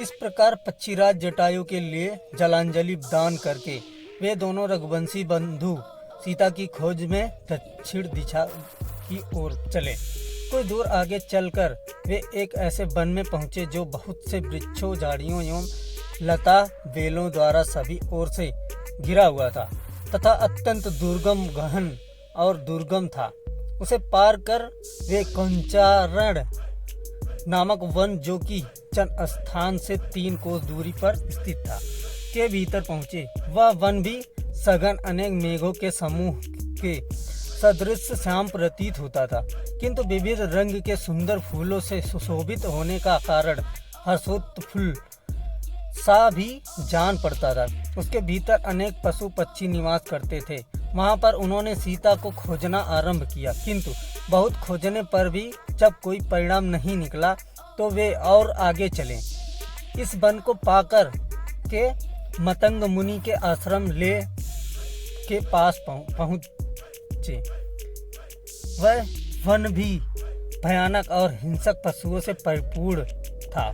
इस प्रकार पक्षीराज जटायु के लिए जलांजलि दान करके वे दोनों रघुवंशी बंधु सीता की खोज में दक्षिण दिशा की ओर चले। कुछ दूर आगे चलकर वे एक ऐसे वन में पहुंचे जो बहुत से वृक्षों, झाड़ियों एवं लता बेलों द्वारा सभी ओर से घिरा हुआ था तथा अत्यंत दुर्गम, गहन और दुर्गम था। उसे पार कर वे कंचारण नामक वन, जो कि जन स्थान से 3 कोस दूरी पर स्थित था, के भीतर पहुंचे। वह वन भी सघन अनेक मेघों के समूह के सदृश श्याम प्रतीत होता था, किंतु विविध रंग के सुंदर फूलों से सुशोभित होने का कारण हर्षोत्फुल्ल सा भी जान पड़ता था। उसके भीतर अनेक पशु पक्षी निवास करते थे। वहां पर उन्होंने सीता को खोजना आरंभ किया, किंतु बहुत खोजने पर भी जब कोई परिणाम नहीं निकला तो वे और आगे चले। इस वन को पाकर के मतंग मुनि के आश्रम ले के पास पहुंचे। वह वन भी भयानक और हिंसक पशुओं से परिपूर्ण था।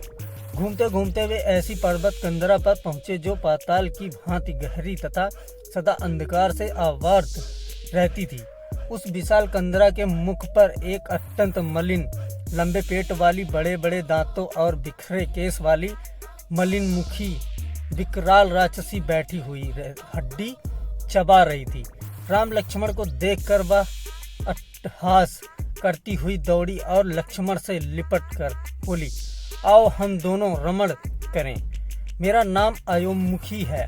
घूमते घूमते वे ऐसी पर्वत कंदरा पर पहुंचे जो पाताल की भांति गहरी तथा सदा अंधकार से आवर्त रहती थी। उस विशाल कंदरा के मुख पर एक अत्यंत मलिन, लंबे पेट वाली, बड़े बड़े दांतों और बिखरे केस वाली मलिन मुखी विकराल राक्षसी बैठी हुई हड्डी चबा रही थी। राम लक्ष्मण को देखकर वह अट्टहास करती हुई दौड़ी और लक्ष्मण से लिपट कर बोली, आओ हम दोनों रमण करें। मेरा नाम अयोमुखी है।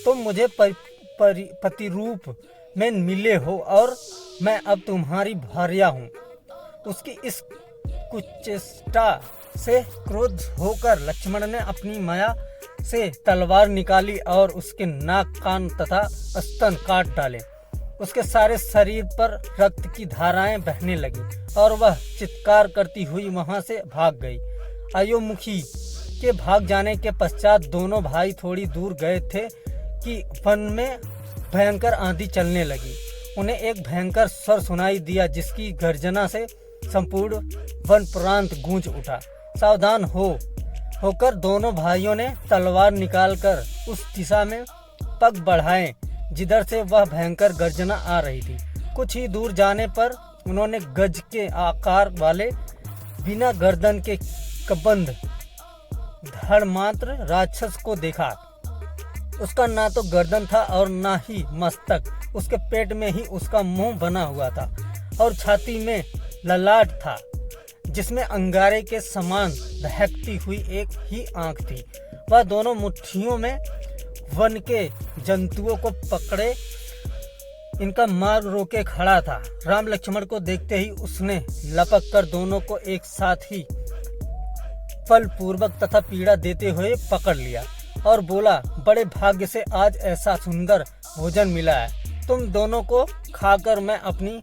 तुम मुझे पति रूप में मिले हो और मैं अब तुम्हारी भार्या हूँ। उसकी इस कुचेष्टा से क्रोध होकर लक्ष्मण ने अपनी माया से तलवार निकाली और उसके नाक, कान तथा स्तन काट डाले। उसके सारे शरीर पर रक्त की धाराएं बहने लगी और वह चित्कार करती हुई वहां से भाग गई। अयोमुखी के भाग जाने के पश्चात दोनों भाई थोड़ी दूर गए थे कि वन में भयंकर आंधी चलने लगी। उन्हें एक भयंकर स्वर सुनाई दिया, जिसकी गर्जना से संपूर्ण वन प्रांत गूंज उठा। सावधान होकर दोनों भाइयों ने तलवार निकालकर उस दिशा में पग बढ़ाए जिधर से वह भयंकर गर्जना आ रही थी। कुछ ही दूर जाने पर उन्होंने गज के आकार वाले, बिना गर्दन के कबंध धड़मात्र राक्षस को देखा। उसका ना तो गर्दन था और ना ही मस्तक। उसके पेट में ही उसका मुंह बना हुआ था और छाती में ललाट था, जिसमें अंगारे के समान दहकती हुई एक ही आंख थी। वह दोनों मुट्ठियों में वन के जंतुओं को पकड़े इनका मार्ग रोके खड़ा था। राम लक्ष्मण को देखते ही उसने लपक कर दोनों को एक साथ ही बलपूर्वक तथा पीड़ा देते हुए पकड़ लिया और बोला, बड़े भाग्य से आज ऐसा सुंदर भोजन मिला है। तुम दोनों को खाकर मैं अपनी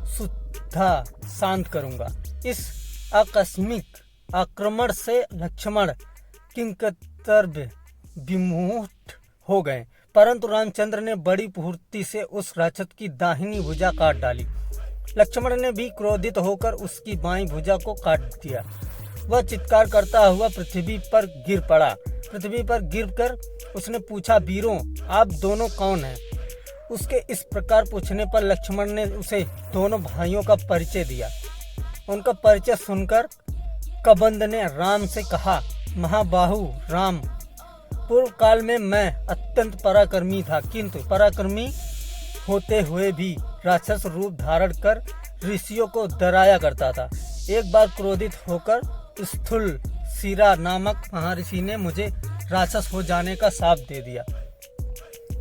शुद्धा शांत करूंगा। इस आकस्मिक आक्रमण से लक्ष्मण किंकर्तव्य विमूढ़ हो गए, परंतु रामचंद्र ने बड़ी फुर्ती से उस राक्षस की दाहिनी भुजा काट डाली। लक्ष्मण ने भी क्रोधित होकर उसकी बाईं भुजा को काट दिया। वह चित्कार करता हुआ पृथ्वी पर गिर पड़ा। पृथ्वी पर गिरकर उसने पूछा, वीरों, आप दोनों कौन हैं? उसके इस प्रकार पूछने पर लक्ष्मण ने उसे दोनों भाइयों का परिचय दिया। उनका परिचय सुनकर कबंध ने राम से कहा, महाबाहु राम, पूर्व काल में मैं अत्यंत पराक्रमी था, किंतु पराक्रमी होते हुए भी राक्षस रूप धारण कर ऋषियों को डराया करता था। एक बार क्रोधित होकर स्थूल सिरा नामक महर्षि ने मुझे राक्षस हो जाने का शाप दे दिया।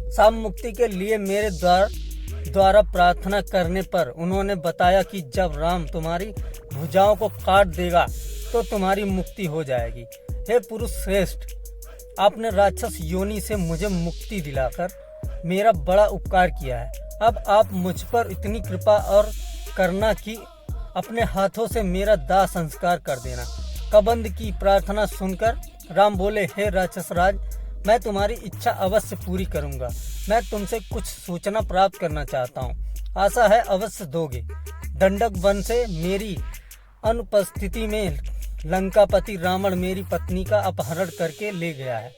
शाप मुक्ति के लिए मेरे द्वारा प्रार्थना करने पर उन्होंने बताया कि जब राम तुम्हारी भुजाओं को काट देगा तो तुम्हारी मुक्ति हो जाएगी। हे पुरुष श्रेष्ठ, आपने राक्षस योनि से मुझे मुक्ति दिलाकर मेरा बड़ा उपकार किया है। अब आप मुझ पर इतनी कृपा और करना कि अपने हाथों से मेरा दाह संस्कार कर देना। कबंध की प्रार्थना सुनकर राम बोले, हे राक्षस राज, मैं तुम्हारी इच्छा अवश्य पूरी करूंगा। मैं तुमसे कुछ सूचना प्राप्त करना चाहता हूँ, आशा है अवश्य दोगे। दंडक वन से मेरी अनुपस्थिति में लंकापति रावण मेरी पत्नी का अपहरण करके ले गया है।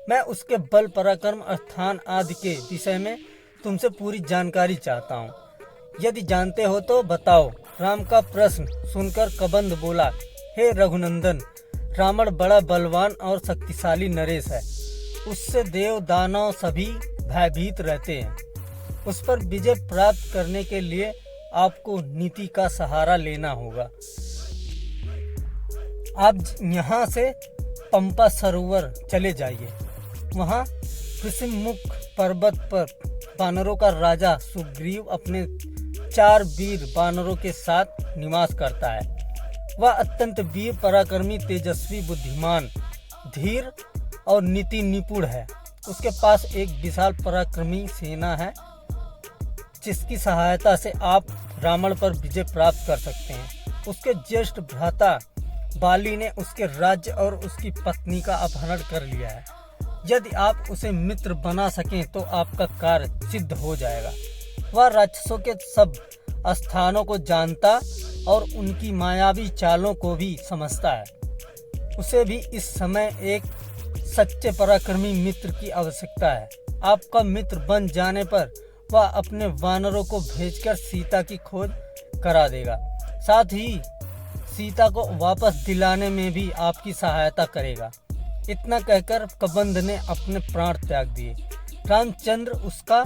मैं उसके बल पराक्रम स्थान आदि के विषय में तुमसे पूरी जानकारी चाहता हूँ। यदि जानते हो तो बताओ। राम का प्रश्न सुनकर कबंध बोला, हे रघुनंदन, रावण बड़ा बलवान और शक्तिशाली नरेश है। उससे देव दानव सभी भयभीत रहते हैं। उस पर विजय प्राप्त करने के लिए आपको नीति का सहारा लेना होगा। आप यहाँ से पंपा सरोवर चले जाइए। वहाँ कृष्णमुख पर्वत पर वानरों का राजा सुग्रीव अपने 4 वीर वानरों के साथ निवास करता है। वह अत्यंत वीर पराक्रमी, तेजस्वी, बुद्धिमान, धीर और नीति निपुण है। उसके पास एक विशाल पराक्रमी सेना है, जिसकी सहायता से आप रावण पर विजय प्राप्त कर सकते हैं। उसके ज्येष्ठ भ्राता बाली ने उसके राज्य और उसकी पत्नी का अपहरण कर लिया है। यदि आप उसे मित्र बना सकें तो आपका कार्य सिद्ध हो जाएगा। वह राक्षसों के सब स्थानों को जानता और उनकी मायावी चालों को भी समझता है। उसे भी इस समय एक सच्चे पराक्रमी मित्र की आवश्यकता है। आपका मित्र बन जाने पर वह अपने वानरों को भेजकर सीता की खोज करा देगा। साथ ही सीता को वापस दिलाने में भी आपकी सहायता करेगा। इतना कहकर कबंध ने अपने प्राण त्याग दिए। रामचंद्र उसका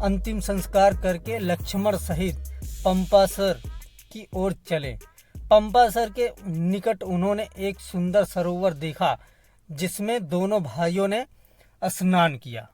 अंतिम संस्कार करके लक्ष्मण सहित पंपासर की ओर चले। पंपासर के निकट उन्होंने एक सुंदर सरोवर देखा, जिसमें दोनों भाइयों ने स्नान किया।